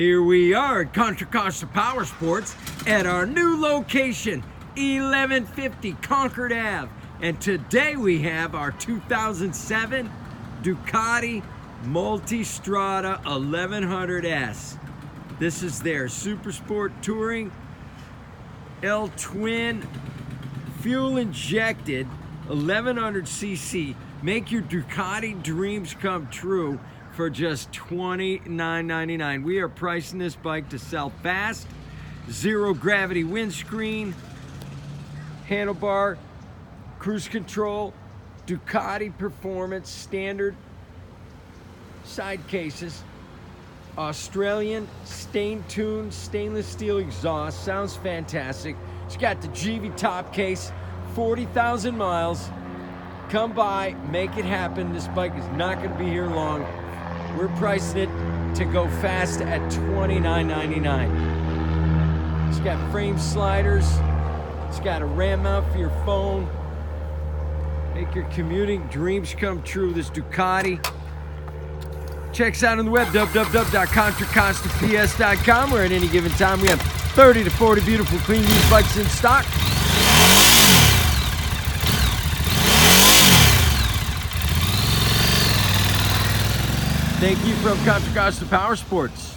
Here we are at Contra Costa Powersports at our new location, 1150 Concord Ave. And today we have our 2007 Ducati Multistrada 1100S. This is their Super Sport Touring L-Twin fuel injected 1100cc. Make your Ducati dreams come true for just $29.99. We are pricing this bike to sell fast. Zero gravity windscreen, handlebar, cruise control, Ducati performance standard side cases, Australian stain tuned stainless steel exhaust. Sounds fantastic. It's got the GV top case, 40,000 miles. Come by, make it happen. This bike is not going to be here long. We're pricing it to go fast at $29.99. It's got frame sliders. It's got a RAM mount for your phone. Make your commuting dreams come true. This Ducati. Check us out on the web, www.contracostaps.com, where at any given time we have 30 to 40 beautiful clean used bikes in stock. Thank you from Contra Costa Powersports.